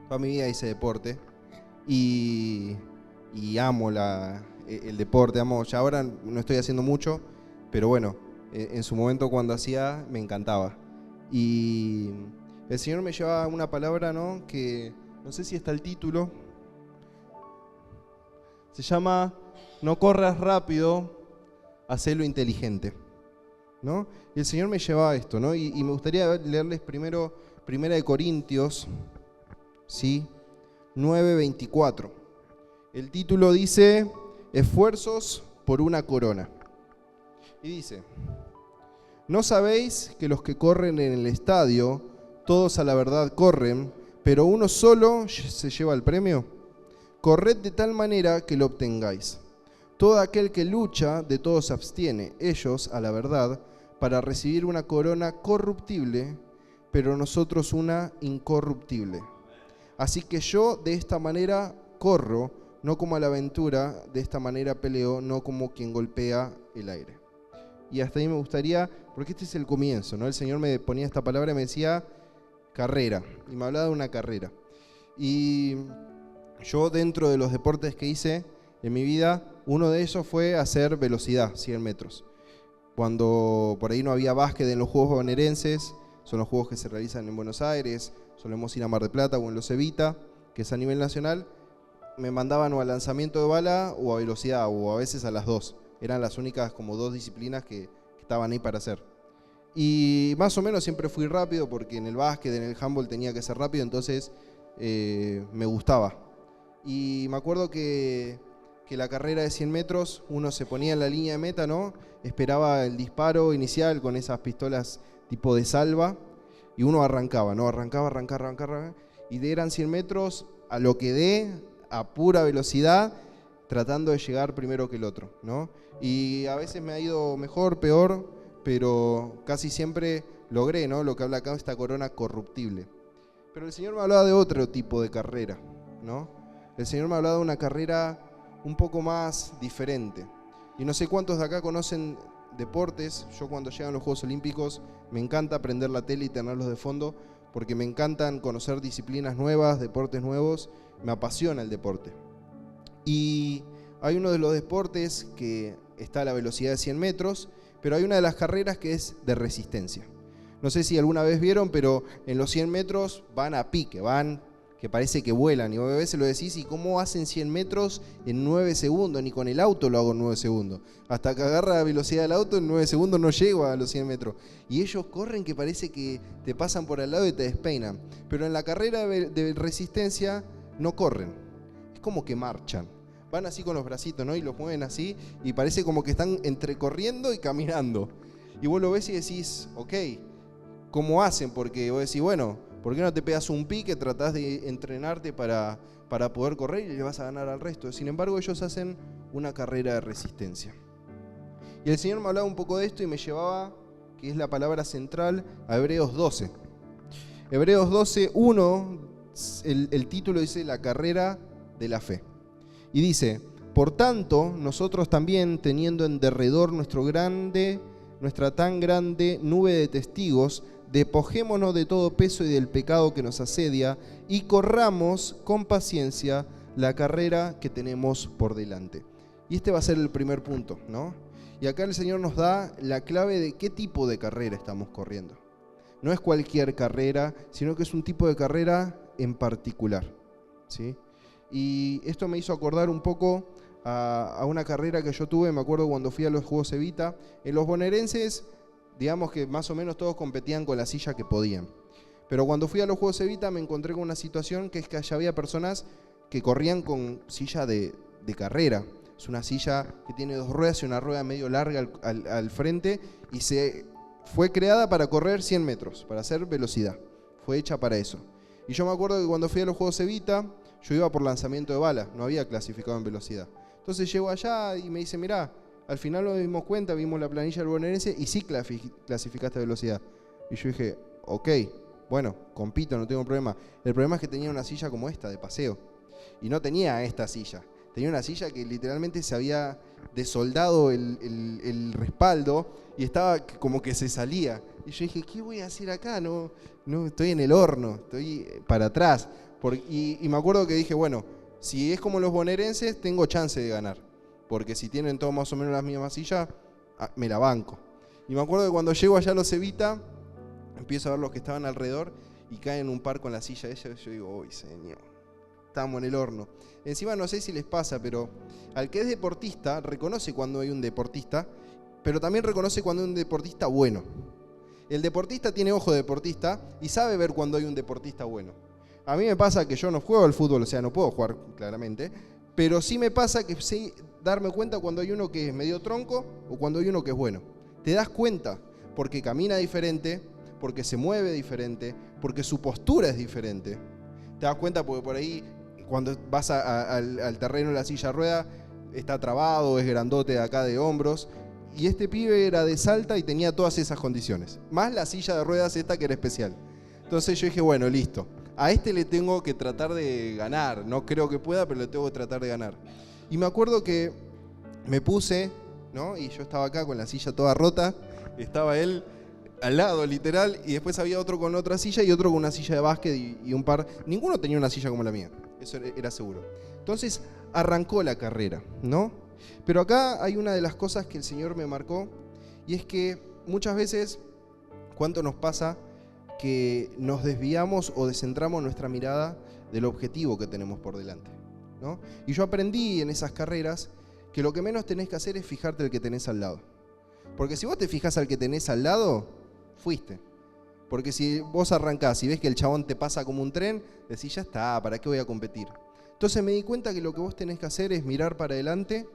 Toda mi vida hice deporte y amo el deporte, ya ahora no estoy haciendo mucho, pero bueno, en su momento cuando hacía me encantaba. Y el Señor me llevaba una palabra, ¿no? Que no sé si está el título. Se llama "No corras rápido, hacelo inteligente", ¿no? Y el Señor me llevaba a esto, ¿no? Y me gustaría leerles primero Primera de Corintios, ¿sí? 9:24. El título dice "Esfuerzos por una corona". Y dice: ¿no sabéis que los que corren en el estadio, todos a la verdad corren, pero uno solo se lleva el premio? Corred de tal manera que lo obtengáis. Todo aquel que lucha, de todo se abstiene, ellos, a la verdad, para recibir una corona corruptible, pero nosotros una incorruptible. Así que yo de esta manera corro, no como a la aventura, de esta manera peleo, no como quien golpea el aire. Y hasta ahí me gustaría, porque este es el comienzo, ¿no? El Señor me ponía esta palabra y me decía carrera, y me hablaba de una carrera. Y yo, dentro de los deportes que hice en mi vida, uno de ellos fue hacer velocidad, 100 metros. Cuando por ahí no había básquet en los Juegos Bonaerenses, son los juegos que se realizan en Buenos Aires, solemos ir a Mar del Plata o en Los Evita, que es a nivel nacional, me mandaban o a lanzamiento de bala o a velocidad, o a veces a las dos. Eran las únicas como dos disciplinas que estaban ahí para hacer. Y más o menos siempre fui rápido, porque en el básquet, en el handball tenía que ser rápido, entonces me gustaba. Y me acuerdo que la carrera de 100 metros, uno se ponía en la línea de meta, ¿no? Esperaba el disparo inicial con esas pistolas tipo de salva, y uno arrancaba, ¿no? Arrancaba, y eran 100 metros a lo que dé, a pura velocidad, tratando de llegar primero que el otro, ¿no? Y a veces me ha ido mejor, peor, pero casi siempre logré, ¿no? Lo que habla acá, esta corona corruptible. Pero el Señor me hablaba de otro tipo de carrera, ¿no? El Señor me hablaba de una carrera un poco más diferente. Y no sé cuántos de acá conocen deportes. Yo, cuando llegan los Juegos Olímpicos, me encanta prender la tele y tenerlos de fondo, porque me encantan conocer disciplinas nuevas, deportes nuevos. Me apasiona el deporte. Y hay uno de los deportes que está a la velocidad de 100 metros, pero hay una de las carreras que es de resistencia. No sé si alguna vez vieron, pero en los 100 metros van a pique, van que parece que vuelan. Y a veces lo decís, ¿y cómo hacen 100 metros en 9 segundos? Ni con el auto lo hago en 9 segundos. Hasta que agarra la velocidad del auto, en 9 segundos no llego a los 100 metros. Y ellos corren que parece que te pasan por al lado y te despeinan. Pero en la carrera de resistencia no corren. Es como que marchan. Van así con los bracitos, ¿no? Y los mueven así, y parece como que están entre corriendo y caminando. Y vos lo ves y decís, ok, ¿cómo hacen? Porque vos decís, bueno, ¿por qué no te pegas un pique, tratás de entrenarte para poder correr y le vas a ganar al resto? Sin embargo, ellos hacen una carrera de resistencia. Y el Señor me hablaba un poco de esto y me llevaba, que es la palabra central, a Hebreos 12. Hebreos 12, 1, el título dice la carrera de la fe. Y dice: por tanto, nosotros también, teniendo en derredor nuestra tan grande nube de testigos, despojémonos de todo peso y del pecado que nos asedia, y corramos con paciencia la carrera que tenemos por delante. Y este va a ser el primer punto, ¿no? Y acá el Señor nos da la clave de qué tipo de carrera estamos corriendo. No es cualquier carrera, sino que es un tipo de carrera en particular, ¿sí? Y esto me hizo acordar un poco a una carrera que yo tuve, me acuerdo cuando fui a los Juegos Evita. En los bonaerenses, digamos que más o menos todos competían con la silla que podían. Pero cuando fui a los Juegos Evita me encontré con una situación que es que allá había personas que corrían con silla de carrera. Es una silla que tiene dos ruedas y una rueda medio larga al frente, y fue creada para correr 100 metros, para hacer velocidad. Fue hecha para eso. Y yo me acuerdo que cuando fui a los Juegos Evita, yo iba por lanzamiento de bala, no había clasificado en velocidad. Entonces llego allá y me dice, mirá, al final nos dimos cuenta, vimos la planilla del bonaerense y sí clasificaste a velocidad. Y yo dije, ok, bueno, compito, no tengo problema. El problema es que tenía una silla como esta, de paseo. Y no tenía esta silla. Tenía una silla que literalmente se había desoldado el respaldo y estaba como que se salía. Y yo dije, ¿qué voy a hacer acá? No, estoy en el horno, estoy para atrás. Y me acuerdo que dije, bueno, si es como los bonaerenses, tengo chance de ganar. Porque si tienen todos más o menos las mismas sillas, me la banco. Y me acuerdo que cuando llego allá a los Evita, empiezo a ver los que estaban alrededor y caen un par con la silla de ella. Y yo digo, uy, señor, estamos en el horno. Encima no sé si les pasa, pero al que es deportista, reconoce cuando hay un deportista, pero también reconoce cuando hay un deportista bueno. El deportista tiene ojo de deportista y sabe ver cuando hay un deportista bueno. A mí me pasa que yo no juego al fútbol, o sea, no puedo jugar claramente, pero sí me pasa que sé darme cuenta cuando hay uno que es medio tronco o cuando hay uno que es bueno. Te das cuenta porque camina diferente, porque se mueve diferente, porque su postura es diferente. Te das cuenta porque por ahí, cuando vas al terreno de la silla de rueda, está trabado, es grandote de acá de hombros. Y este pibe era de Salta y tenía todas esas condiciones. Más la silla de ruedas esta que era especial. Entonces yo dije, bueno, listo. A este le tengo que tratar de ganar. No creo que pueda, pero le tengo que tratar de ganar. Y me acuerdo que me puse, ¿no? Y yo estaba acá con la silla toda rota. Estaba él al lado, literal. Y después había otro con otra silla y otro con una silla de básquet y un par. Ninguno tenía una silla como la mía. Eso era seguro. Entonces arrancó la carrera, ¿no? Pero acá hay una de las cosas que el Señor me marcó, y es que muchas veces, ¿cuánto nos pasa que nos desviamos o descentramos nuestra mirada del objetivo que tenemos por delante, ¿no? Y yo aprendí en esas carreras que lo que menos tenés que hacer es fijarte al que tenés al lado. Porque si vos te fijás al que tenés al lado, fuiste. Porque si vos arrancás y ves que el chabón te pasa como un tren, decís, ya está, ¿para qué voy a competir? Entonces me di cuenta que lo que vos tenés que hacer es mirar para adelante,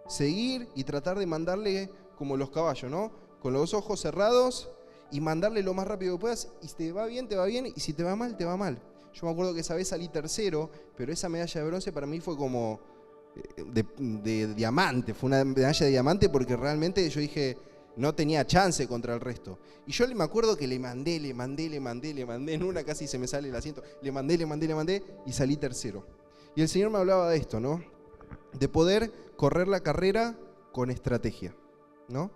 seguir y tratar de mandarle como los caballos, ¿no? Con los ojos cerrados y mandarle lo más rápido que puedas. Y si te va bien, y si te va mal, te va mal. Yo me acuerdo que esa vez salí tercero, pero esa medalla de bronce para mí fue como de diamante. Fue una medalla de diamante porque realmente yo dije, no tenía chance contra el resto. Y yo me acuerdo que le mandé, en una casi se me sale el asiento, le mandé y salí tercero. Y el Señor me hablaba de esto, ¿no? De poder correr la carrera con estrategia, ¿no?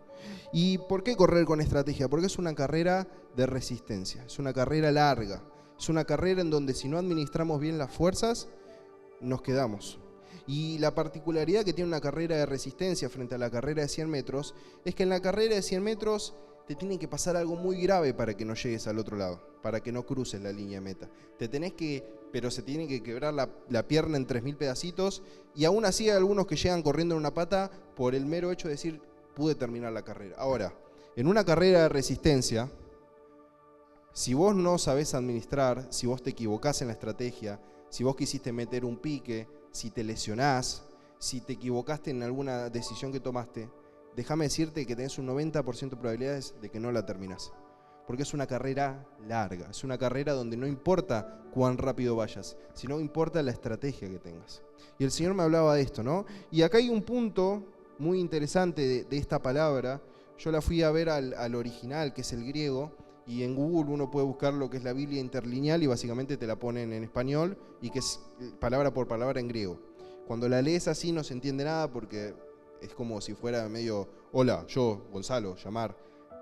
¿Y por qué correr con estrategia? Porque es una carrera de resistencia, es una carrera larga, es una carrera en donde si no administramos bien las fuerzas, nos quedamos. Y la particularidad que tiene una carrera de resistencia frente a la carrera de 100 metros es que en la carrera de 100 metros te tiene que pasar algo muy grave para que no llegues al otro lado, para que no cruces la línea de meta. Pero se tiene que quebrar la pierna en 3.000 pedacitos, y aún así hay algunos que llegan corriendo en una pata por el mero hecho de decir, pude terminar la carrera. Ahora, en una carrera de resistencia, si vos no sabés administrar, si vos te equivocás en la estrategia, si vos quisiste meter un pique, si te lesionás, si te equivocaste en alguna decisión que tomaste, déjame decirte que tenés un 90% de probabilidades de que no la terminás. Porque es una carrera larga, es una carrera donde no importa cuán rápido vayas, sino importa la estrategia que tengas. Y el Señor me hablaba de esto, ¿no? Y acá hay un punto muy interesante de esta palabra. Yo la fui a ver al original, que es el griego, y en Google uno puede buscar lo que es la Biblia interlineal y básicamente te la ponen en español y que es palabra por palabra en griego. Cuando la lees así no se entiende nada porque es como si fuera medio, hola, yo, Gonzalo, llamar.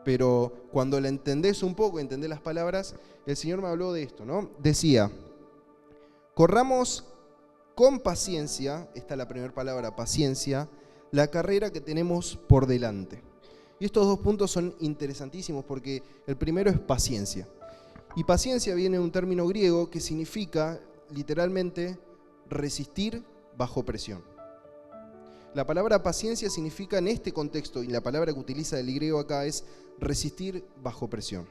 Pero cuando la entendés un poco, entendés las palabras, el Señor me habló de esto, ¿no? Decía, corramos con paciencia, esta es la primera palabra, paciencia, la carrera que tenemos por delante. Y estos dos puntos son interesantísimos porque el primero es paciencia. Y paciencia viene de un término griego que significa literalmente resistir bajo presión. La palabra paciencia significa en este contexto, y la palabra que utiliza el griego acá es resistir bajo presión.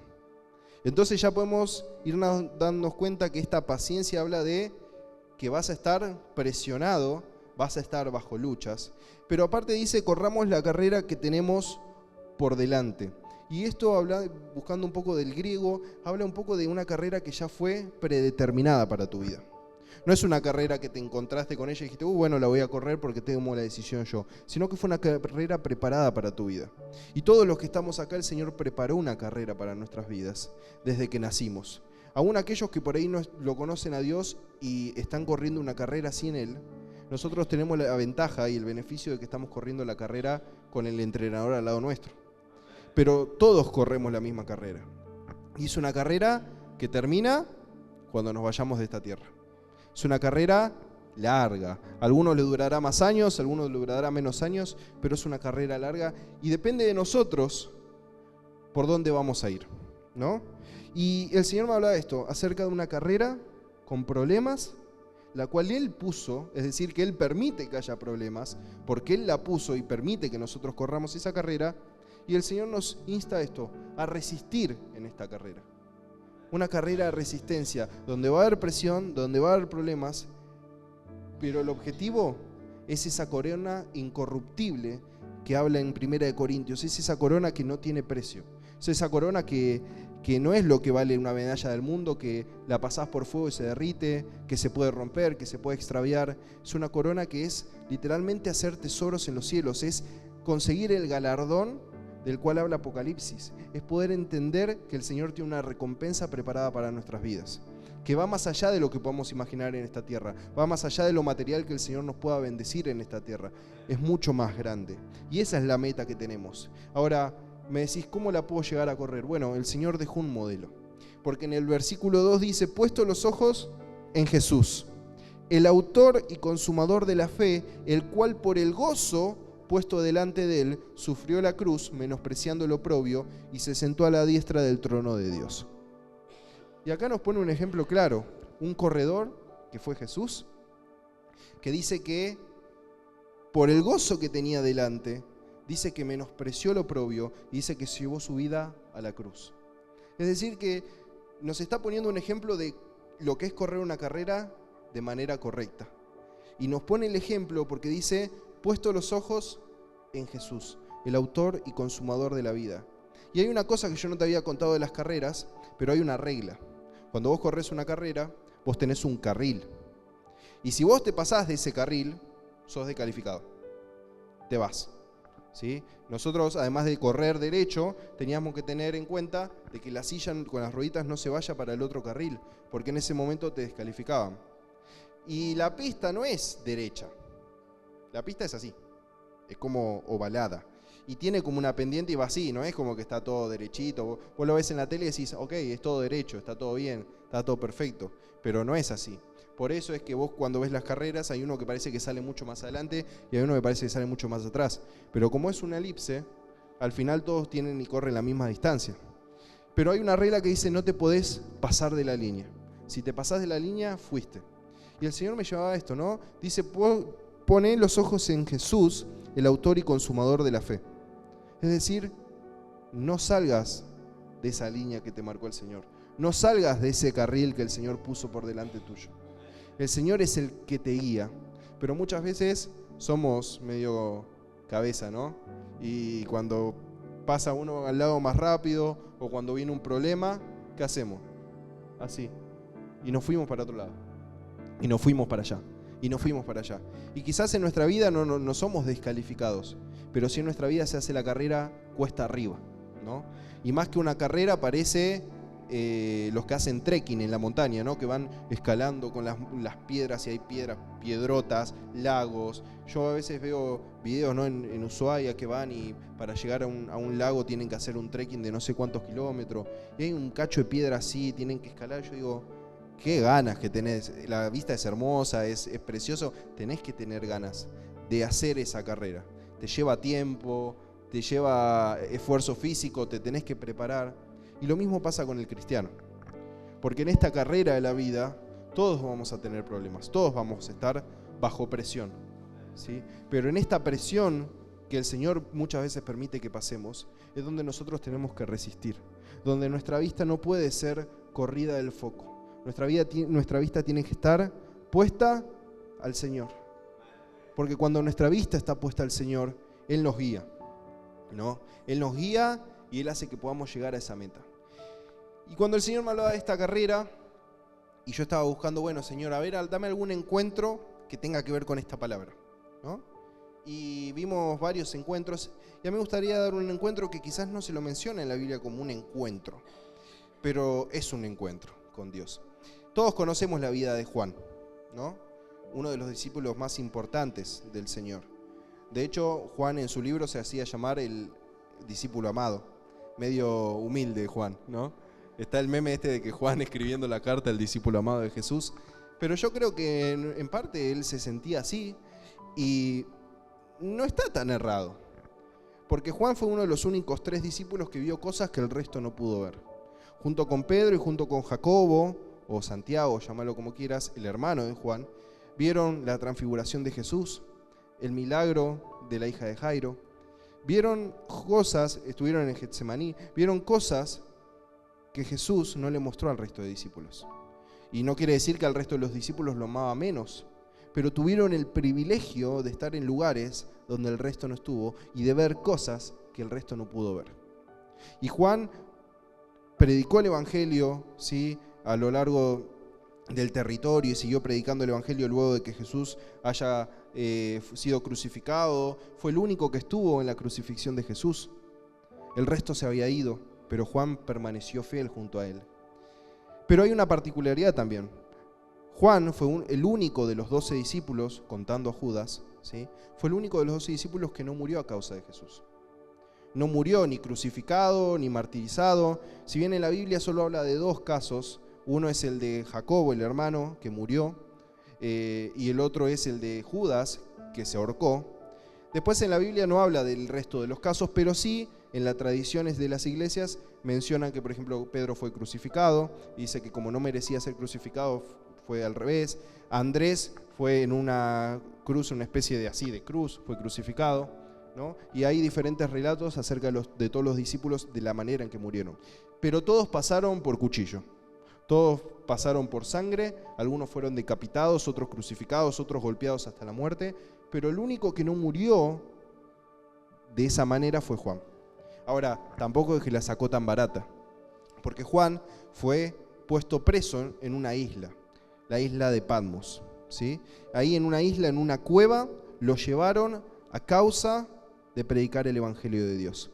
Entonces ya podemos irnos dándonos cuenta que esta paciencia habla de que vas a estar presionado, vas a estar bajo luchas, pero aparte dice, corramos la carrera que tenemos por delante. Y esto habla, buscando un poco del griego, habla un poco de una carrera que ya fue predeterminada para tu vida. No es una carrera que te encontraste con ella y dijiste, bueno, la voy a correr porque tengo la decisión yo, sino que fue una carrera preparada para tu vida. Y todos los que estamos acá, el Señor preparó una carrera para nuestras vidas desde que nacimos. Aún aquellos que por ahí no lo conocen a Dios y están corriendo una carrera sin Él, nosotros tenemos la ventaja y el beneficio de que estamos corriendo la carrera con el entrenador al lado nuestro. Pero todos corremos la misma carrera. Y es una carrera que termina cuando nos vayamos de esta tierra. Es una carrera larga. A algunos le durará más años, a algunos le durará menos años, pero es una carrera larga y depende de nosotros por dónde vamos a ir, ¿no? Y el Señor me hablaba de esto, acerca de una carrera con problemas, la cual Él puso, es decir, que Él permite que haya problemas, porque Él la puso y permite que nosotros corramos esa carrera, y el Señor nos insta a esto, a resistir en esta carrera. Una carrera de resistencia, donde va a haber presión, donde va a haber problemas, pero el objetivo es esa corona incorruptible que habla en 1 Corintios, es esa corona que no tiene precio, es esa corona que no es lo que vale una medalla del mundo, que la pasás por fuego y se derrite, que se puede romper, que se puede extraviar. Es una corona que es literalmente hacer tesoros en los cielos, es conseguir el galardón del cual habla Apocalipsis, es poder entender que el Señor tiene una recompensa preparada para nuestras vidas, que va más allá de lo que podamos imaginar en esta tierra, va más allá de lo material que el Señor nos pueda bendecir en esta tierra, es mucho más grande, y esa es la meta que tenemos. Ahora, me decís, ¿cómo la puedo llegar a correr? Bueno, el Señor dejó un modelo, porque en el versículo 2 dice, puesto los ojos en Jesús, el autor y consumador de la fe, el cual por el gozo puesto delante de él, sufrió la cruz, menospreciando el oprobio, y se sentó a la diestra del trono de Dios. Y acá nos pone un ejemplo claro, un corredor, que fue Jesús, que dice que por el gozo que tenía delante, dice que menospreció el oprobio, y dice que llevó su vida a la cruz. Es decir, que nos está poniendo un ejemplo de lo que es correr una carrera de manera correcta. Y nos pone el ejemplo porque dice, puesto los ojos en Jesús, el autor y consumador de la vida. Y hay una cosa que yo no te había contado de las carreras, pero hay una regla. Cuando vos corres una carrera, vos tenés un carril. Y si vos te pasás de ese carril, sos descalificado. Te vas. ¿Sí? Nosotros, además de correr derecho, teníamos que tener en cuenta de que la silla con las rueditas no se vaya para el otro carril, porque en ese momento te descalificaban. Y la pista no es derecha. La pista es así, es como ovalada. Y tiene como una pendiente y va así, no es como que está todo derechito. Vos lo ves en la tele y decís, ok, es todo derecho, está todo bien, está todo perfecto. Pero no es así. Por eso es que vos cuando ves las carreras hay uno que parece que sale mucho más adelante y hay uno que parece que sale mucho más atrás. Pero como es una elipse, al final todos tienen y corren la misma distancia. Pero hay una regla que dice no te podés pasar de la línea. Si te pasás de la línea, fuiste. Y el Señor me llevaba a esto, ¿no? Dice, poné los ojos en Jesús, el autor y consumador de la fe. Es decir, no salgas de esa línea que te marcó el Señor. No salgas de ese carril que el Señor puso por delante tuyo. El Señor es el que te guía, pero muchas veces somos medio cabeza, ¿no? Y cuando pasa uno al lado más rápido o cuando viene un problema, ¿qué hacemos? Así. Y nos fuimos para otro lado. Y nos fuimos para allá. Y nos fuimos para allá. Y quizás en nuestra vida no somos descalificados, pero sí en nuestra vida se hace la carrera cuesta arriba, ¿no? Y más que una carrera parece los que hacen trekking en la montaña, ¿no? Que van escalando con las piedras, y hay piedras, piedrotas, lagos. Yo a veces veo videos, ¿no? en Ushuaia que van y para llegar a un lago tienen que hacer un trekking de no sé cuántos kilómetros. Y hay un cacho de piedra así, tienen que escalar. Yo digo, qué ganas que tenés, la vista es hermosa, es precioso, tenés que tener ganas de hacer esa carrera. Te lleva tiempo, te lleva esfuerzo físico, te tenés que preparar. Y lo mismo pasa con el cristiano, porque en esta carrera de la vida todos vamos a tener problemas, todos vamos a estar bajo presión, ¿sí? Pero en esta presión que el Señor muchas veces permite que pasemos, es donde nosotros tenemos que resistir, donde nuestra vista no puede ser corrida del foco. Nuestra vista tiene que estar puesta al Señor. Porque cuando nuestra vista está puesta al Señor, Él nos guía, ¿no? Él nos guía y Él hace que podamos llegar a esa meta. Y cuando el Señor me hablaba de esta carrera, y yo estaba buscando, bueno, Señor, a ver, dame algún encuentro que tenga que ver con esta palabra, ¿no? Y vimos varios encuentros, y a mí me gustaría dar un encuentro que quizás no se lo menciona en la Biblia como un encuentro, pero es un encuentro con Dios. Todos conocemos la vida de Juan, ¿no? Uno de los discípulos más importantes del Señor. De hecho, Juan en su libro se hacía llamar el discípulo amado, medio humilde Juan, ¿no? Está el meme este de que Juan escribiendo la carta al discípulo amado de Jesús, Pero yo creo que en parte él se sentía así y no está tan errado. Porque Juan fue uno de los únicos 3 discípulos que vio cosas que el resto no pudo ver. Junto con Pedro y junto con Jacobo, o Santiago, llámalo como quieras, el hermano de Juan, vieron la transfiguración de Jesús, el milagro de la hija de Jairo. Vieron cosas, estuvieron en Getsemaní, vieron cosas que Jesús no le mostró al resto de discípulos. Y no quiere decir que al resto de los discípulos lo amaba menos, pero tuvieron el privilegio de estar en lugares donde el resto no estuvo y de ver cosas que el resto no pudo ver. Y Juan predicó el Evangelio, ¿sí?, a lo largo del territorio y siguió predicando el Evangelio luego de que Jesús haya sido crucificado. Fue el único que estuvo en la crucifixión de Jesús. El resto se había ido, pero Juan permaneció fiel junto a él. Pero hay una particularidad también. Juan fue el único de los 12 discípulos, contando a Judas, ¿sí?, fue el único de los 12 discípulos que no murió a causa de Jesús. No murió ni crucificado, ni martirizado. Si bien en la Biblia solo habla de 2 casos, uno es el de Jacobo, el hermano, que murió, y el otro es el de Judas, que se ahorcó. Después en la Biblia no habla del resto de los casos, pero sí en las tradiciones de las iglesias mencionan que, por ejemplo, Pedro fue crucificado, y dice que como no merecía ser crucificado, fue al revés. Andrés fue en una cruz, una especie de cruz, fue crucificado, ¿no? Y hay diferentes relatos acerca de todos los discípulos, de la manera en que murieron. Pero todos pasaron por cuchillo. Todos pasaron por sangre, algunos fueron decapitados, otros crucificados, otros golpeados hasta la muerte, pero el único que no murió de esa manera fue Juan. Ahora, tampoco es que la sacó tan barata, porque Juan fue puesto preso en una isla, la isla de Patmos, ¿sí? Ahí en una isla, en una cueva, lo llevaron a causa de predicar el Evangelio de Dios.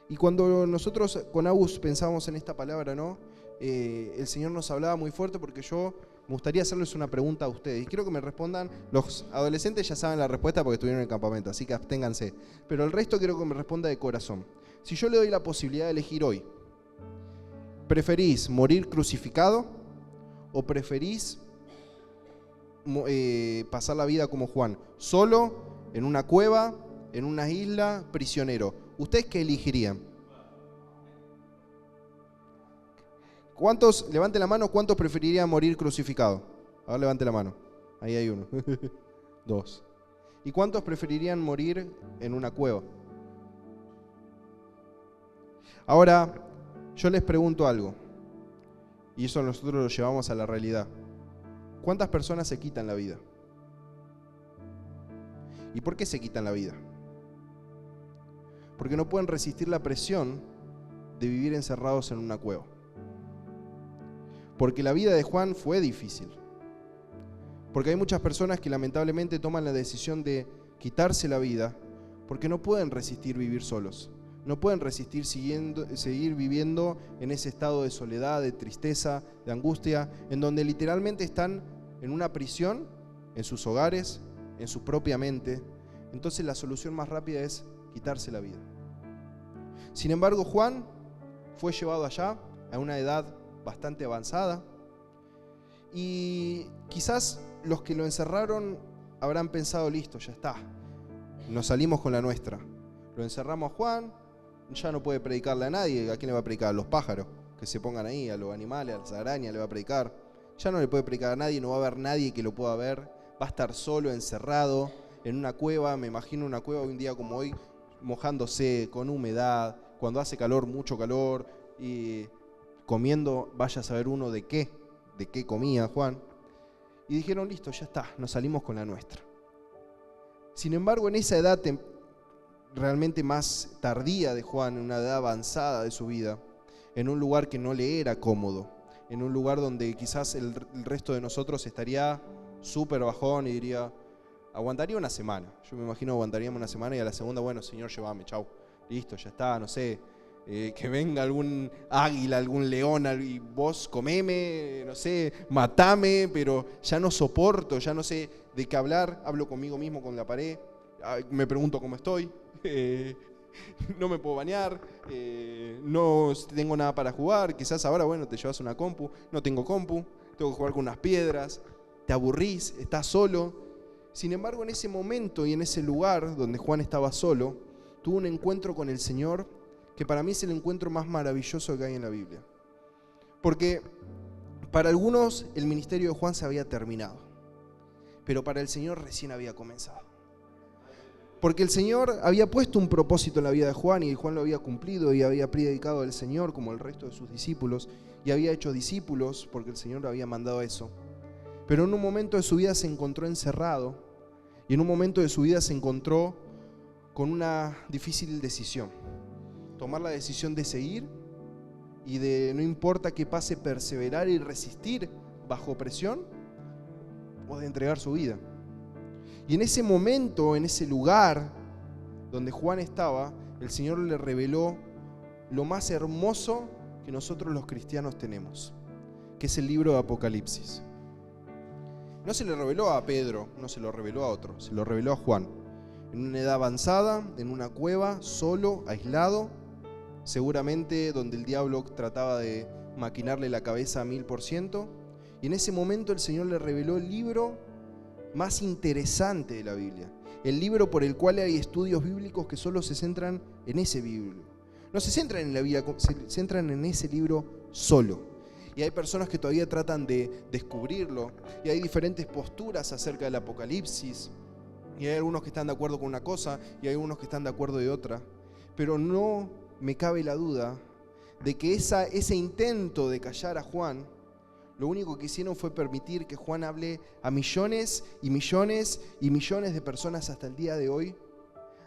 Y cuando nosotros con Agus pensábamos en esta palabra, ¿no?, el Señor nos hablaba muy fuerte, porque yo me gustaría hacerles una pregunta a ustedes y quiero que me respondan. Los adolescentes ya saben la respuesta porque estuvieron en el campamento, así que absténganse, pero el resto quiero que me responda de corazón. Si yo le doy la posibilidad de elegir hoy, ¿preferís morir crucificado o preferís pasar la vida como Juan, solo, en una cueva, en una isla, prisionero? ¿Ustedes qué elegirían? ¿Cuántos, levante la mano, cuántos preferirían morir crucificado? A ver, levante la mano. Ahí hay uno. 2. ¿Y cuántos preferirían morir en una cueva? Ahora, yo les pregunto algo, y eso nosotros lo llevamos a la realidad. ¿Cuántas personas se quitan la vida? ¿Y por qué se quitan la vida? Porque no pueden resistir la presión de vivir encerrados en una cueva. Porque la vida de Juan fue difícil. Porque hay muchas personas que lamentablemente toman la decisión de quitarse la vida porque no pueden resistir vivir solos. No pueden resistir seguir viviendo en ese estado de soledad, de tristeza, de angustia, en donde literalmente están en una prisión, en sus hogares, en su propia mente. Entonces la solución más rápida es quitarse la vida. Sin embargo, Juan fue llevado allá a una edad bastante avanzada, y quizás los que lo encerraron habrán pensado: listo, ya está, nos salimos con la nuestra, lo encerramos a Juan, ya no puede predicarle a nadie. ¿A quién le va a predicar? A los pájaros que se pongan ahí, a los animales, a las arañas le va a predicar. Ya no le puede predicar a nadie, no va a haber nadie que lo pueda ver, va a estar solo, encerrado en una cueva. Me imagino una cueva un día como hoy, mojándose, con humedad, cuando hace calor, mucho calor, y comiendo, vaya a saber uno de qué comía Juan. Y dijeron: listo, ya está, nos salimos con la nuestra. Sin embargo, en esa edad realmente más tardía de Juan, en una edad avanzada de su vida, en un lugar que no le era cómodo, en un lugar donde quizás el resto de nosotros estaría súper bajón y diría: aguantaría una semana. Yo me imagino aguantaríamos una semana y a la segunda, bueno, Señor, llévame, chau, listo, ya está, no sé. Que venga algún águila, algún león, y vos comeme, no sé, matame, pero ya no soporto, ya no sé de qué hablar, hablo conmigo mismo con la pared, me pregunto cómo estoy, no me puedo bañar, no tengo nada para jugar. Quizás ahora, bueno, te llevas una compu, no tengo compu, tengo que jugar con unas piedras. te aburrís, estás solo. Sin embargo, en ese momento y en ese lugar donde Juan estaba solo, tuvo un encuentro con el Señor que para mí es el encuentro más maravilloso que hay en la Biblia. Porque para algunos el ministerio de Juan se había terminado, pero para el Señor recién había comenzado. Porque el Señor había puesto un propósito en la vida de Juan y Juan lo había cumplido y había predicado al Señor como el resto de sus discípulos y había hecho discípulos porque el Señor lo había mandado eso. Pero en un momento de su vida se encontró encerrado y en un momento de su vida se encontró con una difícil decisión. Tomar la decisión de seguir y de, no importa qué pase, perseverar y resistir bajo presión o de entregar su vida. Y en ese momento, en ese lugar donde Juan estaba, el Señor le reveló lo más hermoso que nosotros los cristianos tenemos, que es el libro de Apocalipsis. No se le reveló a Pedro, no se lo reveló a otro, se lo reveló a Juan. En una edad avanzada, en una cueva, solo, aislado, seguramente donde el diablo trataba de maquinarle la cabeza a 1000%. Y en ese momento el Señor le reveló el libro más interesante de la Biblia. El libro por el cual hay estudios bíblicos que solo se centran en ese libro. No se centran en la Biblia, se centran en ese libro solo. Y hay personas que todavía tratan de descubrirlo. Y hay diferentes posturas acerca del Apocalipsis. Y hay algunos que están de acuerdo con una cosa y hay algunos que están de acuerdo de otra. Pero no me cabe la duda de que ese intento de callar a Juan, lo único que hicieron fue permitir que Juan hable a millones y millones y millones de personas hasta el día de hoy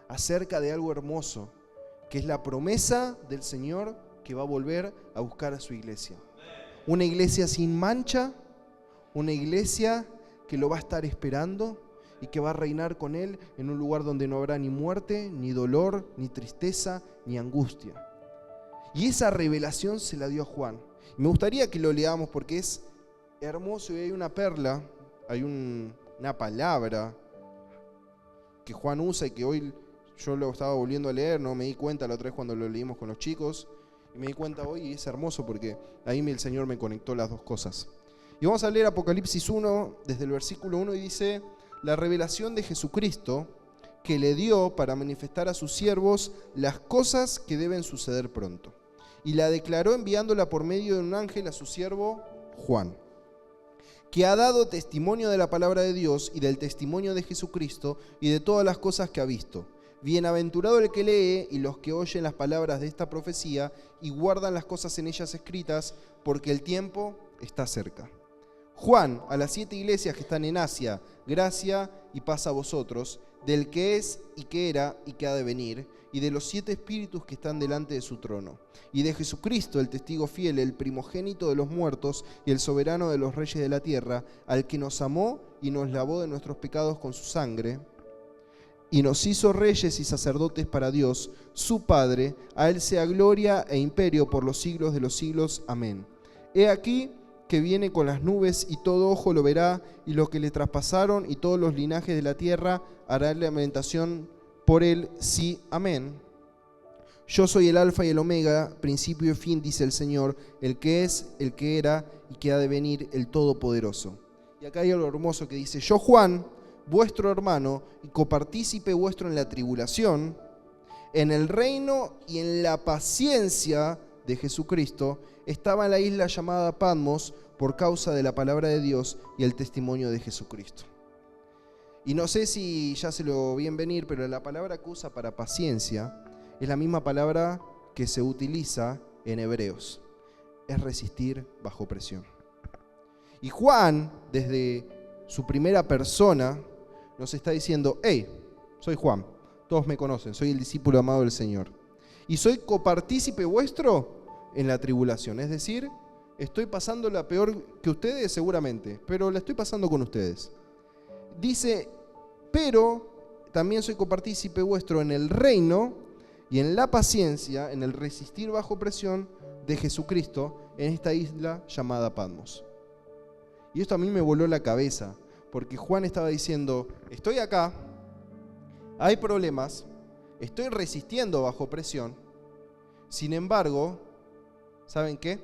acerca de algo hermoso, que es la promesa del Señor que va a volver a buscar a su iglesia. Una iglesia sin mancha, una iglesia que lo va a estar esperando y que va a reinar con Él en un lugar donde no habrá ni muerte, ni dolor, ni tristeza, ni angustia. Y esa revelación se la dio a Juan. Me gustaría que lo leamos porque es hermoso y hay una perla, hay una palabra que Juan usa y que hoy yo lo estaba volviendo a leer, no me di cuenta la otra vez cuando lo leímos con los chicos, y me di cuenta hoy y es hermoso porque ahí el Señor me conectó las dos cosas. Y vamos a leer Apocalipsis 1 desde el versículo 1 y dice: la revelación de Jesucristo que le dio para manifestar a sus siervos las cosas que deben suceder pronto. Y la declaró enviándola por medio de un ángel a su siervo Juan, que ha dado testimonio de la palabra de Dios y del testimonio de Jesucristo y de todas las cosas que ha visto. Bienaventurado el que lee y los que oyen las palabras de esta profecía y guardan las cosas en ellas escritas, porque el tiempo está cerca. Juan, a las 7 iglesias que están en Asia, gracia y paz a vosotros, del que es y que era y que ha de venir, y de los 7 espíritus que están delante de su trono, y de Jesucristo, el testigo fiel, el primogénito de los muertos y el soberano de los reyes de la tierra, al que nos amó y nos lavó de nuestros pecados con su sangre, y nos hizo reyes y sacerdotes para Dios, su Padre. A Él sea gloria e imperio por los siglos de los siglos. Amén. He aquí que viene con las nubes, y todo ojo lo verá, y los que le traspasaron, y todos los linajes de la tierra harán lamentación por él. Sí, amén. Yo soy el alfa y el omega, principio y fin, dice el Señor, el que es, el que era y que ha de venir, el Todopoderoso. Y acá hay algo hermoso que dice: yo, Juan, vuestro hermano y copartícipe vuestro en la tribulación, en el reino y en la paciencia de Jesucristo, estaba en la isla llamada Patmos por causa de la palabra de Dios y el testimonio de Jesucristo. Y no sé si ya se lo vi en venir, pero la palabra que usa para paciencia es la misma palabra que se utiliza en Hebreos. Es resistir bajo presión. Y Juan, desde su primera persona, nos está diciendo: hey, soy Juan, todos me conocen, soy el discípulo amado del Señor. Y soy copartícipe vuestro en la tribulación. Es decir, estoy pasando la peor que ustedes seguramente, pero la estoy pasando con ustedes. Dice: pero también soy copartícipe vuestro en el reino y en la paciencia, en el resistir bajo presión de Jesucristo en esta isla llamada Patmos. Y esto a mí me voló la cabeza, porque Juan estaba diciendo: estoy acá, hay problemas, estoy resistiendo bajo presión, sin embargo, ¿saben qué?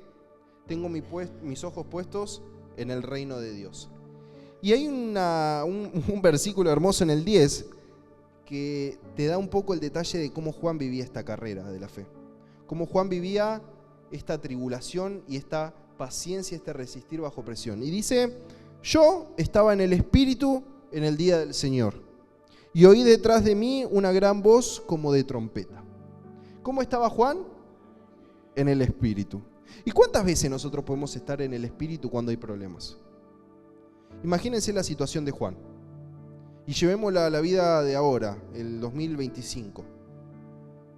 Tengo mis ojos puestos en el reino de Dios. Y hay un versículo hermoso en el 10 que te da un poco el detalle de cómo Juan vivía esta carrera de la fe. Cómo Juan vivía esta tribulación y esta paciencia, este resistir bajo presión. Y dice, yo estaba en el Espíritu en el día del Señor, y oí detrás de mí una gran voz como de trompeta. ¿Cómo estaba Juan? En el Espíritu. ¿Y cuántas veces nosotros podemos estar en el Espíritu cuando hay problemas? Imagínense la situación de Juan. Y llevémosla a la vida de ahora, el 2025.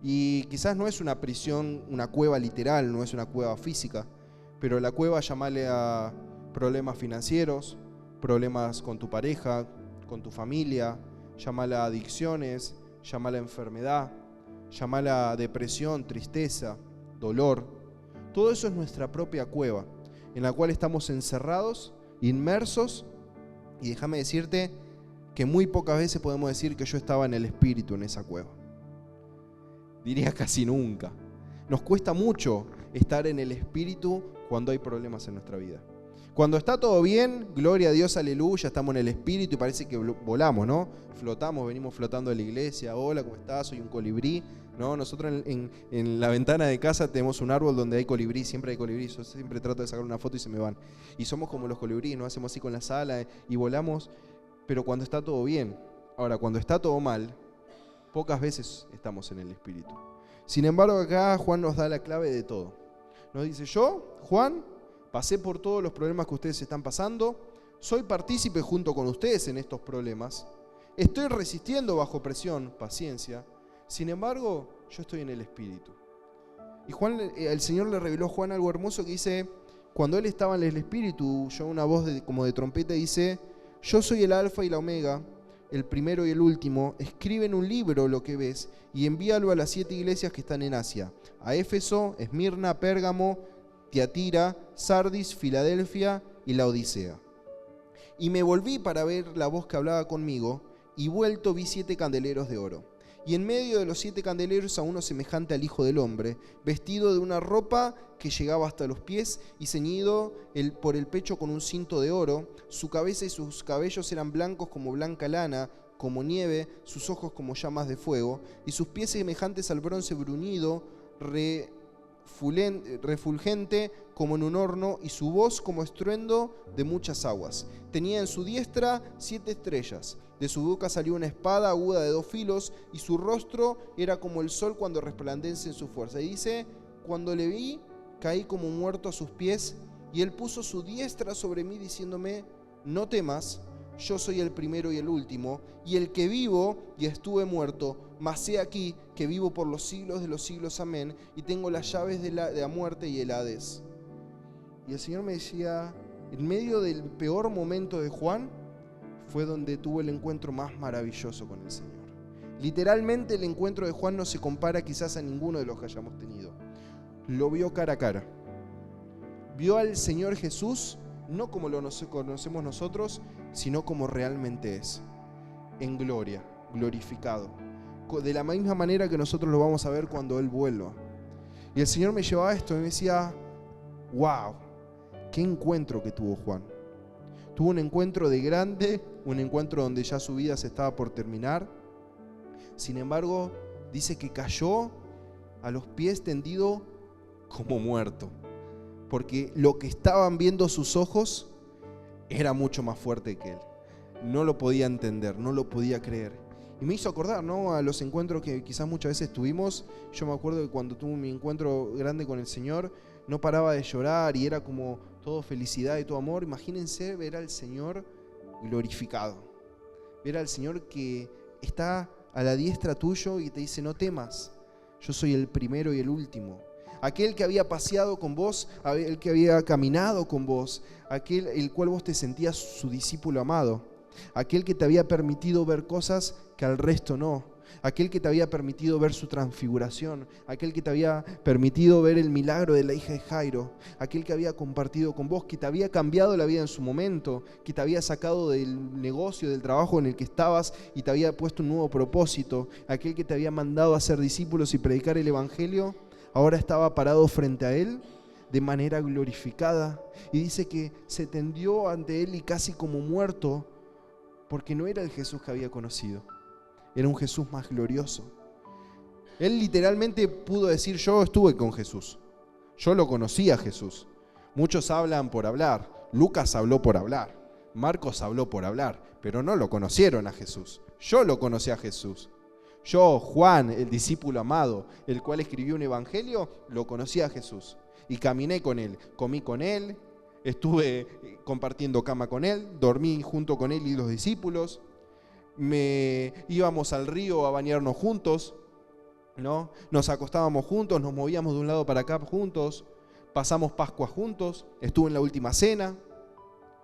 Y quizás no es una prisión, una cueva literal, no es una cueva física, pero la cueva, llamale a problemas financieros, problemas con tu pareja, con tu familia, llamala a adicciones, llamala a enfermedad, llamala a depresión, tristeza, dolor. Todo eso es nuestra propia cueva, en la cual estamos encerrados, inmersos, y déjame decirte que muy pocas veces podemos decir que yo estaba en el Espíritu en esa cueva. Diría casi nunca. Nos cuesta mucho estar en el Espíritu cuando hay problemas en nuestra vida. Cuando está todo bien, gloria a Dios, aleluya, estamos en el Espíritu y parece que volamos, ¿no? Flotamos, venimos flotando de la iglesia. Hola, ¿cómo estás? Soy un colibrí, ¿no? Nosotros en la ventana de casa tenemos un árbol donde hay colibrí, siempre hay colibrí. Yo siempre trato de sacar una foto y se me van. Y somos como los colibríes, ¿no? Hacemos así con las alas y volamos, pero cuando está todo bien. Ahora, cuando está todo mal, pocas veces estamos en el Espíritu. Sin embargo, acá Juan nos da la clave de todo. Nos dice, yo, Juan, pasé por todos los problemas que ustedes están pasando, soy partícipe junto con ustedes en estos problemas, estoy resistiendo bajo presión, paciencia, sin embargo, yo estoy en el Espíritu. Y el Señor le reveló a Juan algo hermoso que dice, cuando él estaba en el Espíritu, oyó una voz como de trompeta y dice, yo soy el Alfa y la Omega, el primero y el último, escribe en un libro lo que ves y envíalo a las 7 iglesias que están en Asia, a Éfeso, Esmirna, Pérgamo, Tiatira, Sardis, Filadelfia y la Odisea. Y me volví para ver la voz que hablaba conmigo, y vuelto vi 7 candeleros de oro. Y en medio de los 7 candeleros a uno semejante al Hijo del Hombre, vestido de una ropa que llegaba hasta los pies y ceñido por el pecho con un cinto de oro. Su cabeza y sus cabellos eran blancos como blanca lana, como nieve, sus ojos como llamas de fuego, y sus pies semejantes al bronce bruñido, refulgente como en un horno, y su voz como estruendo de muchas aguas. Tenía en su diestra 7 estrellas, de su boca salió una espada aguda de 2 filos, y su rostro era como el sol cuando resplandece en su fuerza. Y dice, cuando le vi, caí como muerto a sus pies, y él puso su diestra sobre mí, diciéndome, no temas, yo soy el primero y el último, y el que vivo y estuve muerto, mas he aquí que vivo por los siglos de los siglos, amén, y tengo las llaves de la muerte y el Hades. Y el Señor me decía, en medio del peor momento de Juan, fue donde tuvo el encuentro más maravilloso con el Señor. Literalmente el encuentro de Juan no se compara quizás a ninguno de los que hayamos tenido. Lo vio cara a cara. Vio al Señor Jesús, no como lo conocemos nosotros, sino como realmente es, en gloria, glorificado, de la misma manera que nosotros lo vamos a ver cuando Él vuelva. Y el Señor me llevaba a esto y me decía, wow, qué encuentro que tuvo Juan. Tuvo un encuentro de grande, un encuentro donde ya su vida se estaba por terminar. Sin embargo, dice que cayó a los pies tendido como muerto, porque lo que estaban viendo sus ojos era mucho más fuerte que él. No lo podía entender, no lo podía creer. Y me hizo acordar, ¿no?, a los encuentros que quizás muchas veces tuvimos. Yo me acuerdo que cuando tuve mi encuentro grande con el Señor, no paraba de llorar y era como todo felicidad y todo amor. Imagínense ver al Señor glorificado, ver al Señor que está a la diestra tuyo y te dice, no temas, yo soy el primero y el último. Aquel que había paseado con vos, el que había caminado con vos, aquel el cual vos te sentías su discípulo amado, aquel que te había permitido ver cosas que al resto no, aquel que te había permitido ver su transfiguración, aquel que te había permitido ver el milagro de la hija de Jairo, aquel que había compartido con vos, que te había cambiado la vida en su momento, que te había sacado del negocio, del trabajo en el que estabas y te había puesto un nuevo propósito, aquel que te había mandado a ser discípulos y predicar el evangelio, ahora estaba parado frente a él, de manera glorificada. Y dice que se tendió ante él y casi como muerto, porque no era el Jesús que había conocido. Era un Jesús más glorioso. Él literalmente pudo decir: yo estuve con Jesús. Yo lo conocí a Jesús. Muchos hablan por hablar. Lucas habló por hablar. Marcos habló por hablar. Pero no lo conocieron a Jesús. Yo lo conocí a Jesús. Yo, Juan, el discípulo amado, el cual escribió un evangelio, lo conocí a Jesús. Y caminé con él, comí con él, estuve compartiendo cama con él, dormí junto con él y los discípulos. Íbamos al río a bañarnos juntos, ¿no? Nos acostábamos juntos, nos movíamos de un lado para acá juntos, pasamos Pascua juntos, estuve en la última cena.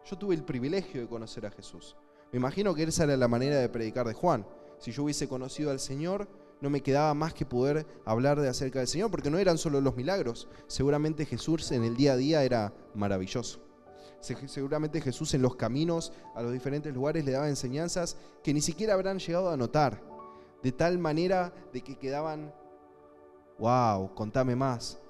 Yo tuve el privilegio de conocer a Jesús. Me imagino que esa era la manera de predicar de Juan. Si yo hubiese conocido al Señor, no me quedaba más que poder hablar acerca del Señor, porque no eran solo los milagros. Seguramente Jesús en el día a día era maravilloso. Seguramente Jesús en los caminos a los diferentes lugares le daba enseñanzas que ni siquiera habrán llegado a notar, de tal manera de que quedaban: wow, contame más.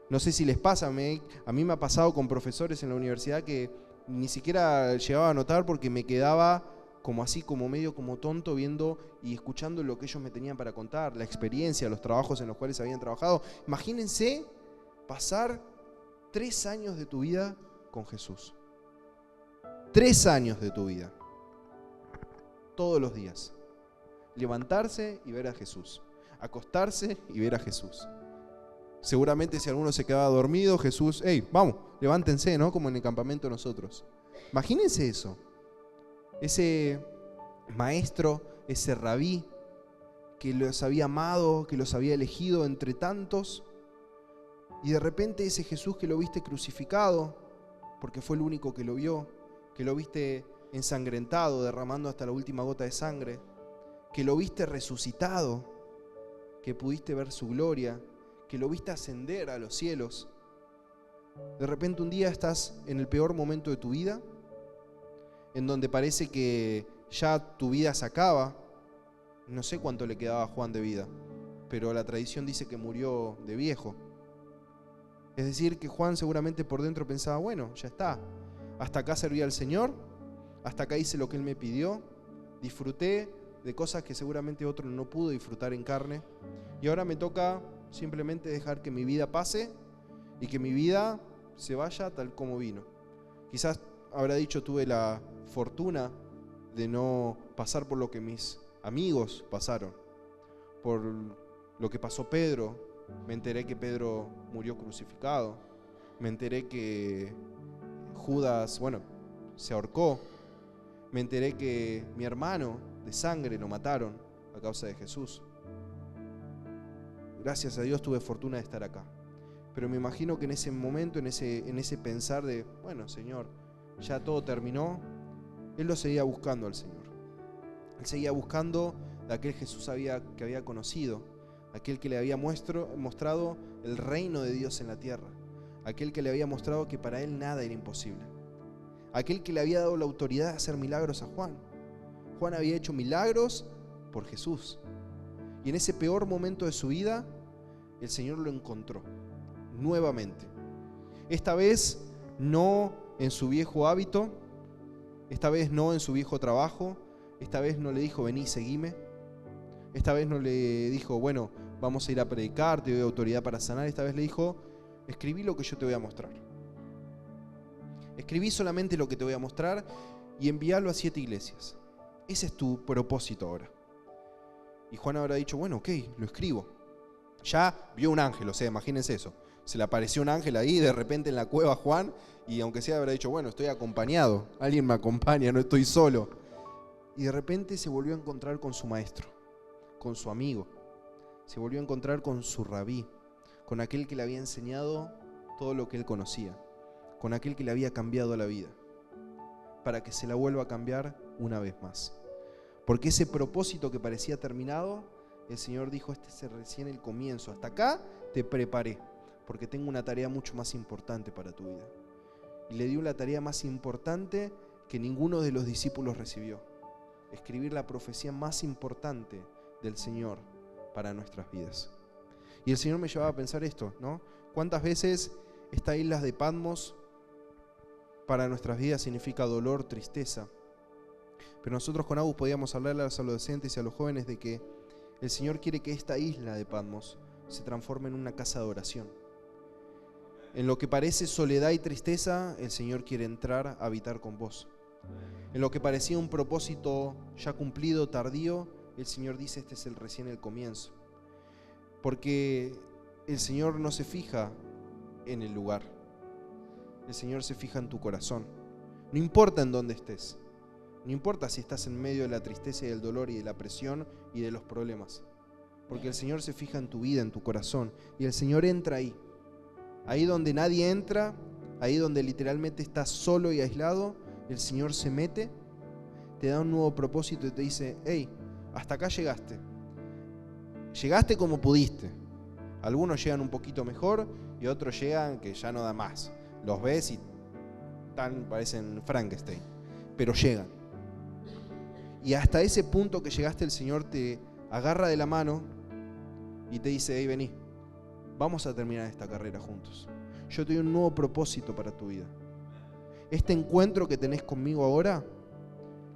No sé si les pasa, a mí me ha pasado con profesores en la universidad que ni siquiera llegaba a notar, porque me quedaba como así, como medio como tonto, viendo y escuchando lo que ellos me tenían para contar, la experiencia, los trabajos en los cuales habían trabajado. Imagínense pasar 3 años de tu vida con Jesús. 3 años de tu vida. Todos los días. Levantarse y ver a Jesús. Acostarse y ver a Jesús. Seguramente si alguno se quedaba dormido, Jesús: hey, vamos, levántense, ¿no? Como en el campamento nosotros. Imagínense eso. Ese maestro, ese rabí, que los había amado, que los había elegido entre tantos, y de repente ese Jesús que lo viste crucificado, porque fue el único que lo vio, que lo viste ensangrentado, derramando hasta la última gota de sangre, que lo viste resucitado, que pudiste ver su gloria, que lo viste ascender a los cielos. De repente un día estás en el peor momento de tu vida, en donde parece que ya tu vida se acaba. No sé cuánto le quedaba a Juan de vida, pero la tradición dice que murió de viejo. Es decir, que Juan seguramente por dentro pensaba: bueno, ya está, hasta acá serví al Señor, hasta acá hice lo que Él me pidió, disfruté de cosas que seguramente otro no pudo disfrutar en carne, y ahora me toca simplemente dejar que mi vida pase y que mi vida se vaya tal como vino. Quizás habrá dicho: tuve la fortuna de no pasar por lo que mis amigos pasaron, por lo que pasó Pedro. Me enteré que Pedro murió crucificado, me enteré que Judas, se ahorcó, me enteré que mi hermano de sangre lo mataron a causa de Jesús. Gracias a Dios tuve fortuna de estar acá. Pero me imagino que en ese momento, en ese pensar de: bueno, Señor, ya todo terminó, Él lo seguía buscando al Señor. Él seguía buscando de aquel Jesús que había conocido, aquel que le había mostrado el reino de Dios en la tierra, aquel que le había mostrado que para Él nada era imposible, aquel que le había dado la autoridad de hacer milagros a Juan. Juan había hecho milagros por Jesús. Y en ese peor momento de su vida, el Señor lo encontró nuevamente. Esta vez no en su viejo hábito, esta vez no en su viejo trabajo, esta vez no le dijo: vení, seguime. Esta vez no le dijo: bueno, vamos a ir a predicar, te doy autoridad para sanar. Esta vez le dijo: escribí lo que yo te voy a mostrar. Escribí solamente lo que te voy a mostrar y envíalo a 7 iglesias. Ese es tu propósito ahora. Y Juan habrá dicho: bueno, ok, lo escribo. Ya vio un ángel, o sea, imagínense eso. Se le apareció un ángel ahí de repente en la cueva a Juan, y aunque sea habrá dicho: bueno, estoy acompañado, alguien me acompaña, no estoy solo. Y de repente se volvió a encontrar con su maestro, con su amigo. Se volvió a encontrar con su rabí, con aquel que le había enseñado todo lo que él conocía, con aquel que le había cambiado la vida, para que se la vuelva a cambiar una vez más. Porque ese propósito que parecía terminado, el Señor dijo: este es recién el comienzo, hasta acá te preparé, porque tengo una tarea mucho más importante para tu vida. Y le dio la tarea más importante que ninguno de los discípulos recibió: escribir la profecía más importante del Señor para nuestras vidas. Y el Señor me llevaba a pensar esto, ¿no? ¿Cuántas veces esta isla de Patmos para nuestras vidas significa dolor, tristeza. Pero nosotros con Agus podíamos hablarle a los adolescentes y a los jóvenes de que el Señor quiere que esta isla de Patmos se transforme en una casa de oración. En lo que parece soledad y tristeza, el Señor quiere entrar a habitar con vos. En lo que parecía un propósito ya cumplido, tardío, el Señor dice: este es recién el comienzo. Porque el Señor no se fija en el lugar. El Señor se fija en tu corazón. No importa en dónde estés. No importa si estás en medio de la tristeza y del dolor y de la presión y de los problemas. Porque el Señor se fija en tu vida, en tu corazón. Y el Señor entra ahí. Ahí donde nadie entra, ahí donde literalmente estás solo y aislado, el Señor se mete, te da un nuevo propósito y te dice: hey, hasta acá llegaste. Llegaste como pudiste. Algunos llegan un poquito mejor y otros llegan que ya no da más. Los ves y parecen Frankenstein, pero llegan. Y hasta ese punto que llegaste, el Señor te agarra de la mano y te dice: hey, vení, vamos a terminar esta carrera juntos. Yo te doy un nuevo propósito para tu vida. Este encuentro que tenés conmigo ahora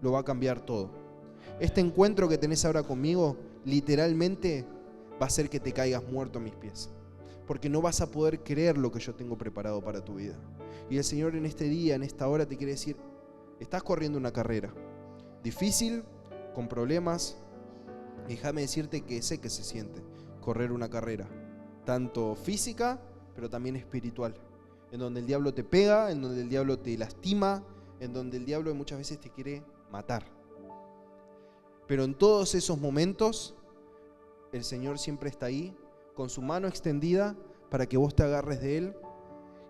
lo va a cambiar todo. Este encuentro que tenés ahora conmigo literalmente va a hacer que te caigas muerto a mis pies. Porque no vas a poder creer lo que yo tengo preparado para tu vida. Y el Señor en este día, en esta hora, te quiere decir: estás corriendo una carrera difícil, con problemas. Déjame decirte que sé que se siente correr una carrera, tanto física, pero también espiritual, en donde el diablo te pega, en donde el diablo te lastima, en donde el diablo muchas veces te quiere matar. Pero en todos esos momentos, el Señor siempre está ahí, con su mano extendida, para que vos te agarres de Él.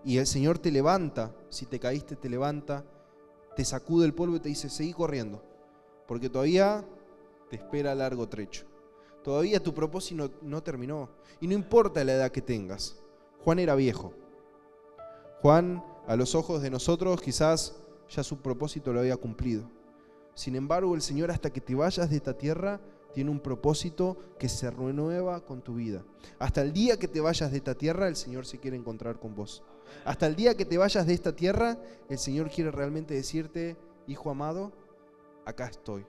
Y el Señor te levanta, si te caíste te levanta, te sacude el polvo y te dice: seguí corriendo, porque todavía te espera largo trecho. Todavía tu propósito no terminó. Y no importa la edad que tengas. Juan era viejo. Juan, a los ojos de nosotros, quizás ya su propósito lo había cumplido. Sin embargo, el Señor, hasta que te vayas de esta tierra, tiene un propósito que se renueva con tu vida. Hasta el día que te vayas de esta tierra, el Señor se quiere encontrar con vos. Hasta el día que te vayas de esta tierra, el Señor quiere realmente decirte: hijo amado, acá estoy.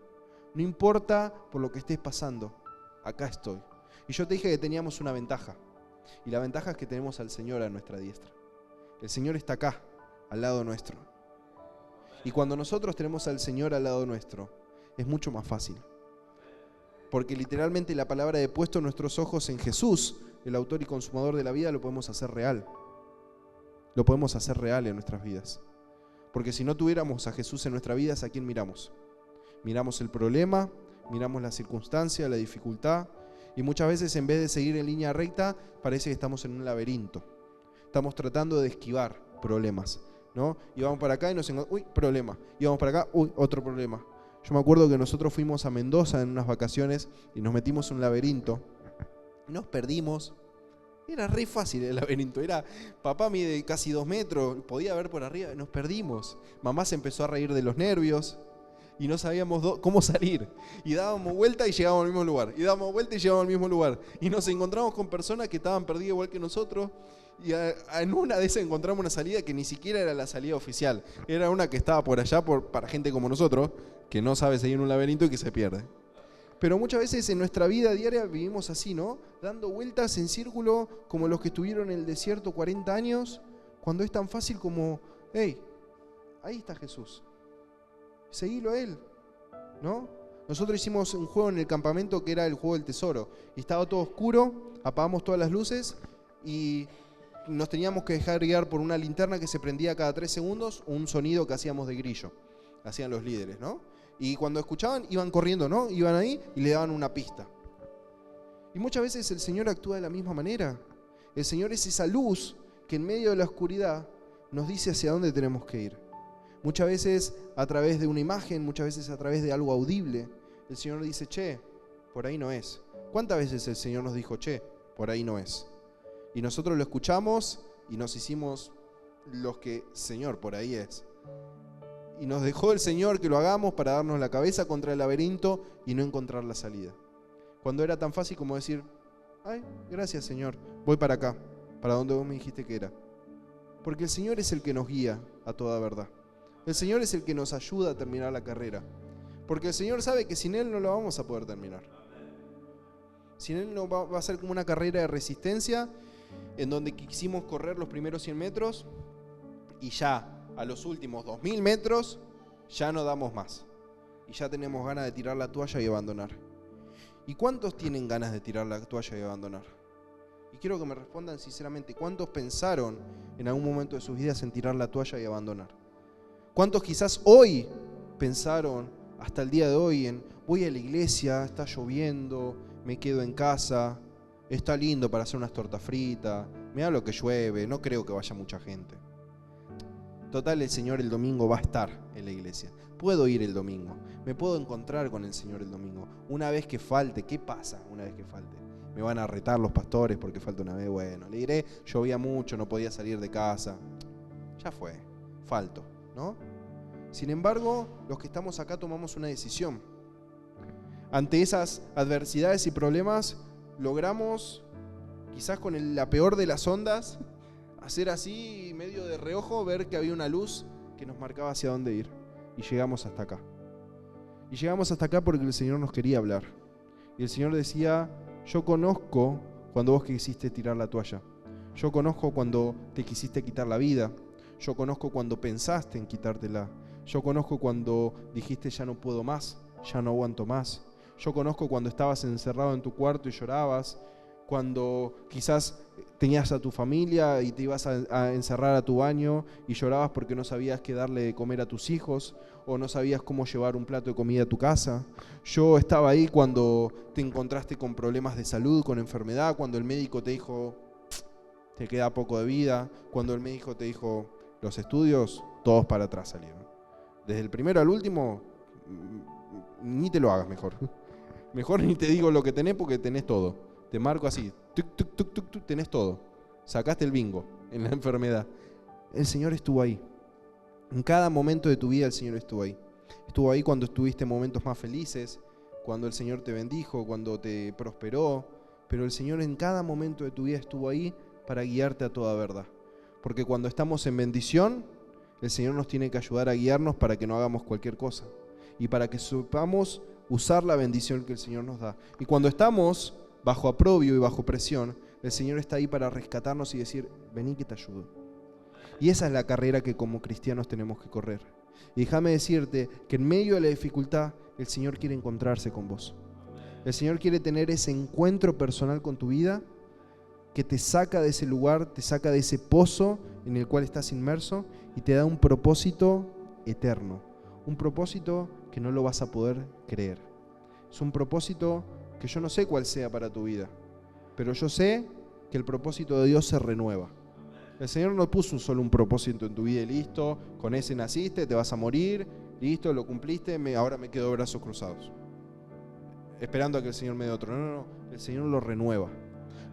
No importa por lo que estés pasando, acá estoy. Y yo te dije que teníamos una ventaja. Y la ventaja es que tenemos al Señor a nuestra diestra. El Señor está acá, al lado nuestro. Y cuando nosotros tenemos al Señor al lado nuestro, es mucho más fácil. Porque literalmente la palabra de puesto nuestros ojos en Jesús, el autor y consumador de la vida, lo podemos hacer real. Lo podemos hacer real en nuestras vidas. Porque si no tuviéramos a Jesús en nuestras vidas, ¿a quién miramos? Miramos el problema, miramos la circunstancia, la dificultad, y muchas veces en vez de seguir en línea recta, parece que estamos en un laberinto. Estamos tratando de esquivar problemas, ¿no? Y vamos para acá y nos encontramos, uy, problema. Y vamos para acá, uy, otro problema. Yo me acuerdo que nosotros fuimos a Mendoza en unas vacaciones y nos metimos en un laberinto. Nos perdimos. Era re fácil el laberinto. Papá mide casi 2 metros, podía ver por arriba. Nos perdimos. Mamá se empezó a reír de los nervios y no sabíamos cómo salir. Y dábamos vuelta y llegábamos al mismo lugar. Y dábamos vuelta y llegábamos al mismo lugar. Y nos encontramos con personas que estaban perdidas igual que nosotros. Y en una de esas encontramos una salida que ni siquiera era la salida oficial. Era una que estaba por allá para gente como nosotros, que no sabe seguir un laberinto y que se pierde. Pero muchas veces en nuestra vida diaria vivimos así, ¿no? Dando vueltas en círculo como los que estuvieron en el desierto 40 años, cuando es tan fácil como: hey, ahí está Jesús. Seguilo a Él, ¿no? Nosotros hicimos un juego en el campamento que era el juego del tesoro. Y estaba todo oscuro, apagamos todas las luces y nos teníamos que dejar guiar por una linterna que se prendía cada 3 segundos, un sonido que hacíamos de grillo. Hacían los líderes, ¿no? Y cuando escuchaban, iban corriendo, ¿no? Iban ahí y le daban una pista. Y muchas veces el Señor actúa de la misma manera. El Señor es esa luz que en medio de la oscuridad nos dice hacia dónde tenemos que ir. Muchas veces a través de una imagen, muchas veces a través de algo audible. El Señor nos dice: che, por ahí no es. ¿Cuántas veces el Señor nos dijo: che, por ahí no es? Y nosotros lo escuchamos y nos hicimos los que: Señor, por ahí es. Y nos dejó el Señor que lo hagamos para darnos la cabeza contra el laberinto y no encontrar la salida. Cuando era tan fácil como decir: ay, gracias Señor, voy para acá, para donde vos me dijiste que era. Porque el Señor es el que nos guía a toda verdad. El Señor es el que nos ayuda a terminar la carrera. Porque el Señor sabe que sin Él no lo vamos a poder terminar. Sin Él no va a ser como una carrera de resistencia en donde quisimos correr los primeros 100 metros y ya a los últimos 2000 metros ya no damos más. Y ya tenemos ganas de tirar la toalla y abandonar. ¿Y cuántos tienen ganas de tirar la toalla y abandonar? Y quiero que me respondan sinceramente, ¿cuántos pensaron en algún momento de sus vidas en tirar la toalla y abandonar? ¿Cuántos quizás hoy pensaron, hasta el día de hoy, en voy a la iglesia, está lloviendo, me quedo en casa, está lindo para hacer unas tortas fritas, mirá lo que llueve, no creo que vaya mucha gente? Total, el Señor el domingo va a estar en la iglesia. Puedo ir el domingo, me puedo encontrar con el Señor el domingo. Una vez que falte, ¿qué pasa una vez que falte? Me van a retar los pastores porque falta una vez. Bueno, le diré, llovía mucho, no podía salir de casa. Ya fue, falto, ¿no? Sin embargo, los que estamos acá tomamos una decisión. Ante esas adversidades y problemas, logramos, quizás con la peor de las ondas, hacer así, medio de reojo, ver que había una luz que nos marcaba hacia dónde ir. Y llegamos hasta acá. Y llegamos hasta acá porque el Señor nos quería hablar. Y el Señor decía, yo conozco cuando vos quisiste tirar la toalla. Yo conozco cuando te quisiste quitar la vida. Yo conozco cuando pensaste en quitártela. Yo conozco cuando dijiste ya no puedo más, ya no aguanto más. Yo conozco cuando estabas encerrado en tu cuarto y llorabas. Cuando quizás tenías a tu familia y te ibas a encerrar a tu baño y llorabas porque no sabías qué darle de comer a tus hijos o no sabías cómo llevar un plato de comida a tu casa. Yo estaba ahí cuando te encontraste con problemas de salud, con enfermedad, cuando el médico te dijo, te queda poco de vida, cuando el médico te dijo, los estudios, todos para atrás salieron. Desde el primero al último, ni te lo hagas mejor. Mejor ni te digo lo que tenés porque tenés todo. Te marco así, tuc, tuc, tuc, tuc, tuc, tenés todo. Sacaste el bingo en la enfermedad. El Señor estuvo ahí. En cada momento de tu vida el Señor estuvo ahí. Estuvo ahí cuando estuviste en momentos más felices, cuando el Señor te bendijo, cuando te prosperó. Pero el Señor en cada momento de tu vida estuvo ahí para guiarte a toda verdad. Porque cuando estamos en bendición, el Señor nos tiene que ayudar a guiarnos para que no hagamos cualquier cosa. Y para que sepamos usar la bendición que el Señor nos da. Y cuando estamos bajo aprobio y bajo presión, el Señor está ahí para rescatarnos y decir, vení que te ayudo. Y esa es la carrera que como cristianos tenemos que correr. Y déjame decirte que en medio de la dificultad, el Señor quiere encontrarse con vos. El Señor quiere tener ese encuentro personal con tu vida que te saca de ese lugar, te saca de ese pozo en el cual estás inmerso y te da un propósito eterno. Un propósito que no lo vas a poder creer. Es un propósito que yo no sé cuál sea para tu vida, pero yo sé que el propósito de Dios se renueva. El Señor no puso solo un propósito en tu vida y listo, con ese naciste, te vas a morir, listo, lo cumpliste, ahora me quedo de brazos cruzados, esperando a que el Señor me dé otro. No, el Señor lo renueva,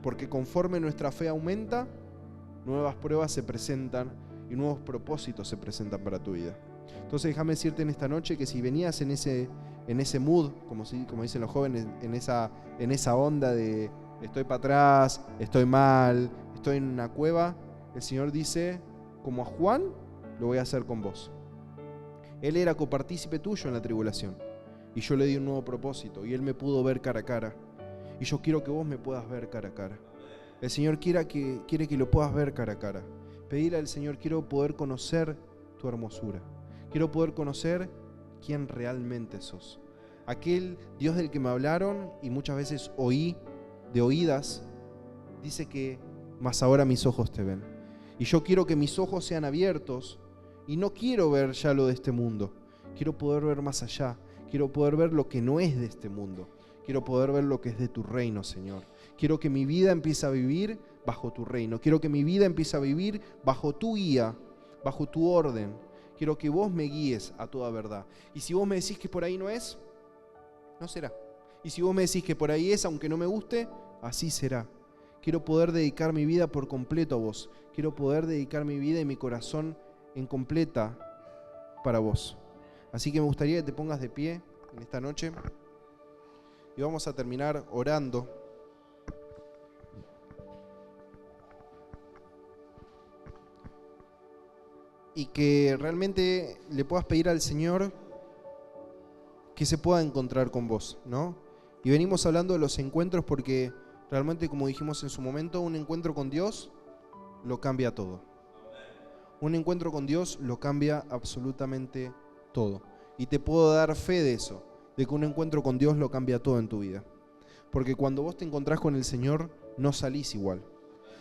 porque conforme nuestra fe aumenta, nuevas pruebas se presentan y nuevos propósitos se presentan para tu vida. Entonces déjame decirte en esta noche que si venías en ese mood, como dicen los jóvenes, en esa onda de estoy para atrás, estoy mal, estoy en una cueva, el Señor dice, como a Juan, lo voy a hacer con vos. Él era copartícipe tuyo en la tribulación y yo le di un nuevo propósito y Él me pudo ver cara a cara y yo quiero que vos me puedas ver cara a cara. El Señor quiere que lo puedas ver cara a cara. Pedirle al Señor, quiero poder conocer tu hermosura. Quiero poder conocer quién realmente sos. Aquel Dios del que me hablaron y muchas veces oí de oídas, dice que mas ahora mis ojos te ven. Y yo quiero que mis ojos sean abiertos y no quiero ver ya lo de este mundo. Quiero poder ver más allá. Quiero poder ver lo que no es de este mundo. Quiero poder ver lo que es de tu reino, Señor. Quiero que mi vida empiece a vivir bajo tu reino. Quiero que mi vida empiece a vivir bajo tu guía, bajo tu orden. Quiero que vos me guíes a toda verdad. Y si vos me decís que por ahí no es, no será. Y si vos me decís que por ahí es, aunque no me guste, así será. Quiero poder dedicar mi vida por completo a vos. Quiero poder dedicar mi vida y mi corazón en completa para vos. Así que me gustaría que te pongas de pie en esta noche y vamos a terminar orando. y que realmente le puedas pedir al Señor que se pueda encontrar con vos, ¿no? Y venimos hablando de los encuentros porque realmente, como dijimos en su momento, un encuentro con Dios lo cambia todo. Un encuentro con Dios lo cambia absolutamente todo. Y te puedo dar fe de eso, de que un encuentro con Dios lo cambia todo en tu vida. Porque cuando vos te encontrás con el Señor, no salís igual.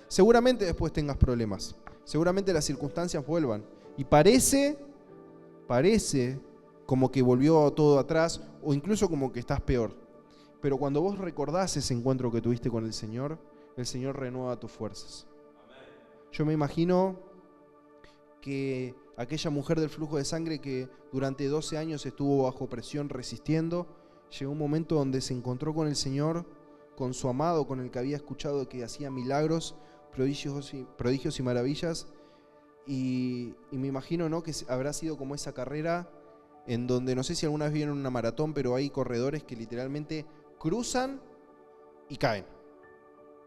Seguramente después tengas problemas. Seguramente las circunstancias vuelvan. Y parece como que volvió todo atrás, o incluso como que estás peor. Pero cuando vos recordás ese encuentro que tuviste con el Señor renueva tus fuerzas. Yo me imagino que aquella mujer del flujo de sangre que durante 12 años estuvo bajo presión resistiendo, llegó un momento donde se encontró con el Señor, con su amado, con el que había escuchado que hacía milagros, prodigios y maravillas, y me imagino, ¿no?, que habrá sido como esa carrera en donde, no sé si alguna vez vieron una maratón, pero hay corredores que literalmente cruzan y caen.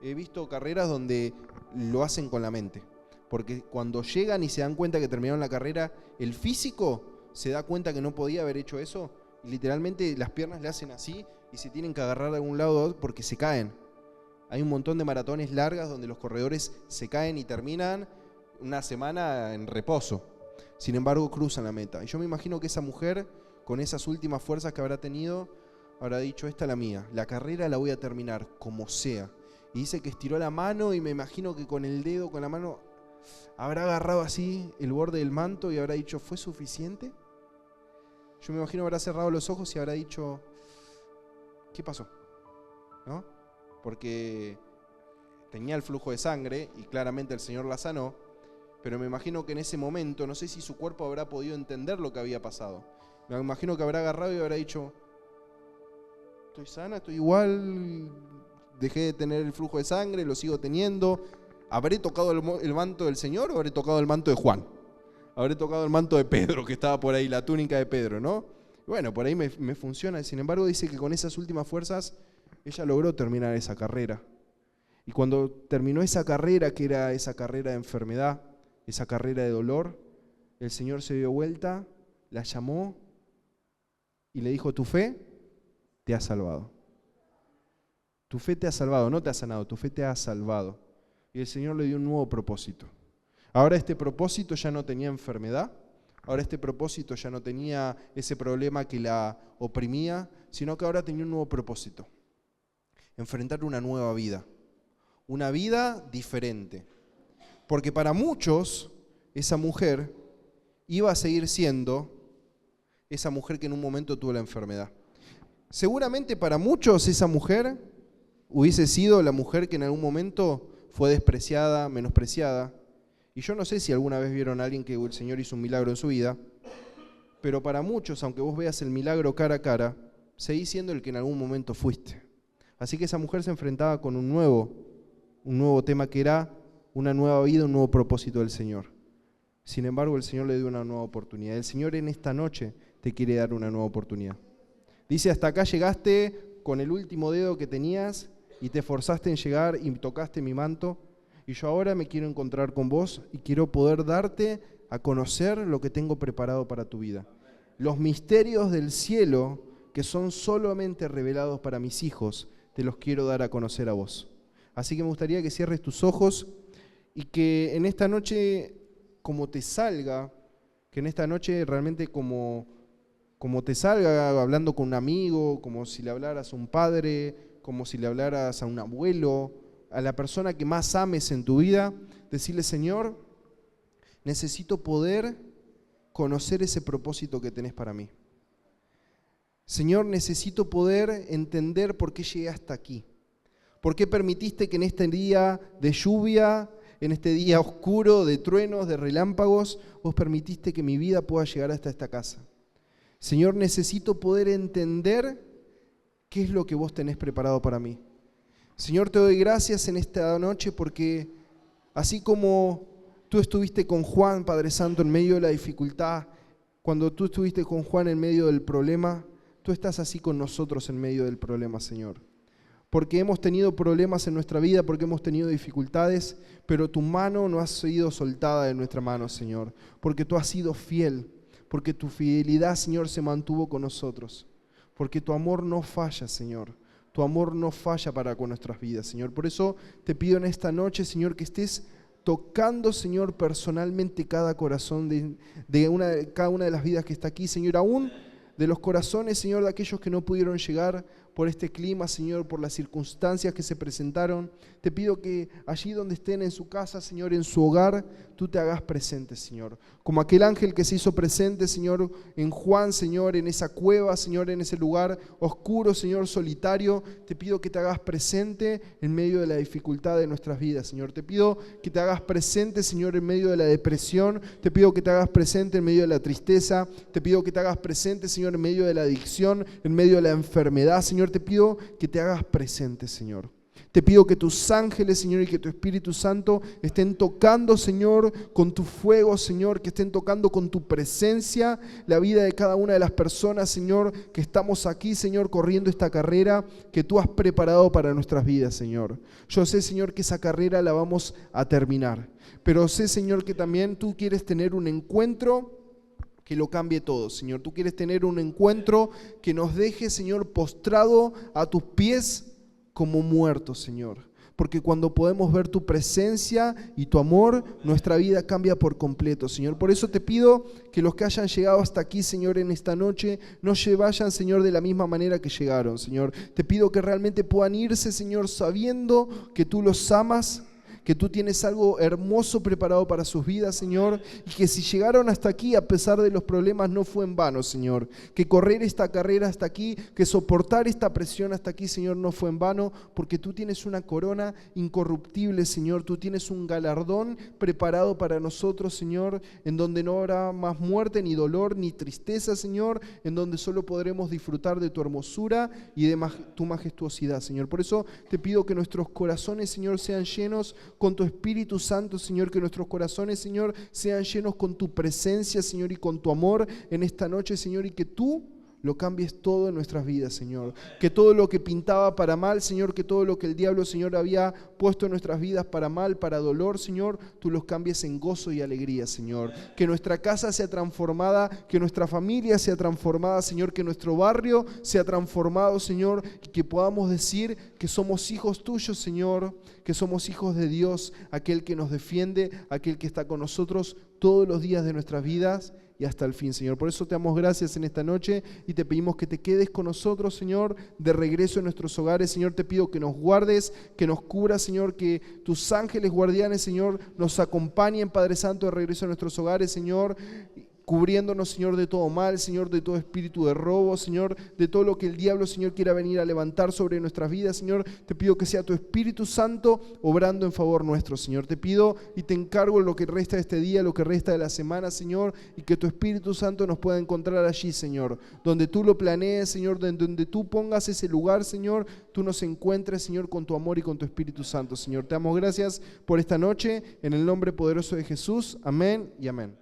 He visto carreras donde lo hacen con la mente, porque cuando llegan y se dan cuenta que terminaron la carrera, el físico se da cuenta que no podía haber hecho eso, y literalmente las piernas le hacen así y se tienen que agarrar de algún lado porque se caen. Hay un montón de maratones largas donde los corredores se caen y terminan una semana en reposo. Sin embargo, cruzan la meta. Y yo me imagino que esa mujer, con esas últimas fuerzas que habrá tenido, habrá dicho: esta es la mía, la carrera la voy a terminar como sea. Y dice que estiró la mano y me imagino que con el dedo, con la mano, habrá agarrado así el borde del manto y habrá dicho: ¿fue suficiente? Yo me imagino habrá cerrado los ojos y habrá dicho: ¿qué pasó? ¿No? Porque tenía el flujo de sangre y claramente el Señor la sanó, pero me imagino que en ese momento, no sé si su cuerpo habrá podido entender lo que había pasado. Me imagino que habrá agarrado y habrá dicho: estoy sana, estoy igual, dejé de tener el flujo de sangre, lo sigo teniendo. ¿Habré tocado el manto del Señor o habré tocado el manto de Juan? Habré tocado el manto de Pedro, que estaba por ahí, la túnica de Pedro, ¿no? Bueno, por ahí me funciona. Sin embargo, dice que con esas últimas fuerzas ella logró terminar esa carrera. Y cuando terminó esa carrera, que era esa carrera de enfermedad, esa carrera de dolor, el Señor se dio vuelta, la llamó y le dijo: tu fe te ha salvado. Tu fe te ha salvado, no te ha sanado, tu fe te ha salvado. Y el Señor le dio un nuevo propósito. Ahora este propósito ya no tenía enfermedad, ahora este propósito ya no tenía ese problema que la oprimía, sino que ahora tenía un nuevo propósito: enfrentar una nueva vida, una vida diferente. Porque para muchos esa mujer iba a seguir siendo esa mujer que en un momento tuvo la enfermedad. Seguramente para muchos esa mujer hubiese sido la mujer que en algún momento fue despreciada, menospreciada. Y yo no sé si alguna vez vieron a alguien que el Señor hizo un milagro en su vida, pero para muchos, aunque vos veas el milagro cara a cara, seguís siendo el que en algún momento fuiste. Así que esa mujer se enfrentaba con un nuevo tema, que era una nueva vida, un nuevo propósito del Señor. Sin embargo, el Señor le dio una nueva oportunidad. El Señor en esta noche te quiere dar una nueva oportunidad. Dice: hasta acá llegaste con el último dedo que tenías y te esforzaste en llegar y tocaste mi manto, y yo ahora me quiero encontrar con vos y quiero poder darte a conocer lo que tengo preparado para tu vida. Los misterios del cielo que son solamente revelados para mis hijos, te los quiero dar a conocer a vos. Así que me gustaría que cierres tus ojos y que en esta noche, como te salga, que en esta noche realmente como te salga hablando con un amigo, como si le hablaras a un padre, como si le hablaras a un abuelo, a la persona que más ames en tu vida, decirle: Señor, necesito poder conocer ese propósito que tenés para mí. Señor, necesito poder entender por qué llegué hasta aquí. ¿Por qué permitiste que en este día de lluvia, en este día oscuro, de truenos, de relámpagos, vos permitiste que mi vida pueda llegar hasta esta casa? Señor, necesito poder entender qué es lo que vos tenés preparado para mí. Señor, te doy gracias en esta noche porque así como tú estuviste con Juan, Padre Santo, en medio de la dificultad, cuando tú estuviste con Juan en medio del problema, tú estás así con nosotros en medio del problema, Señor. porque hemos tenido problemas en nuestra vida, porque hemos tenido dificultades, pero tu mano no ha sido soltada de nuestra mano, Señor, porque tú has sido fiel, porque tu fidelidad, Señor, se mantuvo con nosotros, porque tu amor no falla, Señor. Tu amor no falla para con nuestras vidas, Señor. Por eso te pido en esta noche, Señor, que estés tocando, Señor, personalmente cada corazón de cada una de las vidas que está aquí, Señor, aún de los corazones, Señor, de aquellos que no pudieron llegar por este clima, Señor, por las circunstancias que se presentaron. Te pido que allí donde estén en su casa, Señor, en su hogar, tú te hagas presente, Señor. Como aquel ángel que se hizo presente, Señor, en Juan, Señor, en esa cueva, Señor, en ese lugar oscuro, Señor, solitario. Te pido que te hagas presente en medio de la dificultad de nuestras vidas, Señor. Te pido que te hagas presente, Señor, en medio de la depresión. Te pido que te hagas presente en medio de la tristeza. Te pido que te hagas presente, Señor, en medio de la adicción, en medio de la enfermedad, Señor. Te pido que te hagas presente, Señor. Te pido que tus ángeles, Señor, y que tu Espíritu Santo estén tocando, Señor, con tu fuego, Señor, que estén tocando con tu presencia la vida de cada una de las personas, Señor, que estamos aquí, Señor, corriendo esta carrera que tú has preparado para nuestras vidas, Señor. Yo sé, Señor, que esa carrera la vamos a terminar, pero sé, Señor, que también tú quieres tener un encuentro que lo cambie todo, Señor. Tú quieres tener un encuentro que nos deje, Señor, postrado a tus pies como muertos, Señor. Porque cuando podemos ver tu presencia y tu amor, nuestra vida cambia por completo, Señor. Por eso te pido que los que hayan llegado hasta aquí, Señor, en esta noche, no se vayan, Señor, de la misma manera que llegaron, Señor. Te pido que realmente puedan irse, Señor, sabiendo que tú los amas, que tú tienes algo hermoso preparado para sus vidas, Señor, y que si llegaron hasta aquí a pesar de los problemas no fue en vano, Señor, que correr esta carrera hasta aquí, que soportar esta presión hasta aquí, Señor, no fue en vano, porque tú tienes una corona incorruptible, Señor, tú tienes un galardón preparado para nosotros, Señor, en donde no habrá más muerte, ni dolor, ni tristeza, Señor, en donde solo podremos disfrutar de tu hermosura y de tu majestuosidad, Señor. Por eso te pido que nuestros corazones, Señor, sean llenos con tu Espíritu Santo, Señor, que nuestros corazones, Señor, sean llenos con tu presencia, Señor, y con tu amor en esta noche, Señor, y que tú lo cambies todo en nuestras vidas, Señor. Que todo lo que pintaba para mal, Señor, que todo lo que el diablo, Señor, había puesto en nuestras vidas para mal, para dolor, Señor, tú los cambies en gozo y alegría, Señor. Que nuestra casa sea transformada, que nuestra familia sea transformada, Señor, que nuestro barrio sea transformado, Señor, y que podamos decir que somos hijos tuyos, Señor, que somos hijos de Dios, aquel que nos defiende, aquel que está con nosotros todos los días de nuestras vidas y hasta el fin, Señor. Por eso te damos gracias en esta noche y te pedimos que te quedes con nosotros, Señor, de regreso en nuestros hogares. Señor, te pido que nos guardes, que nos cubras, Señor, que tus ángeles guardianes, Señor, nos acompañen, Padre Santo, de regreso a nuestros hogares, Señor, cubriéndonos, Señor, de todo mal, Señor, de todo espíritu de robo, Señor, de todo lo que el diablo, Señor, quiera venir a levantar sobre nuestras vidas, Señor. Te pido que sea tu Espíritu Santo obrando en favor nuestro, Señor. Te pido y te encargo lo que resta de este día, lo que resta de la semana, Señor, y que tu Espíritu Santo nos pueda encontrar allí, Señor, donde tú lo planees, Señor, donde tú pongas ese lugar, Señor, tú nos encuentres, Señor, con tu amor y con tu Espíritu Santo, Señor. Te damos gracias por esta noche, en el nombre poderoso de Jesús. Amén y amén.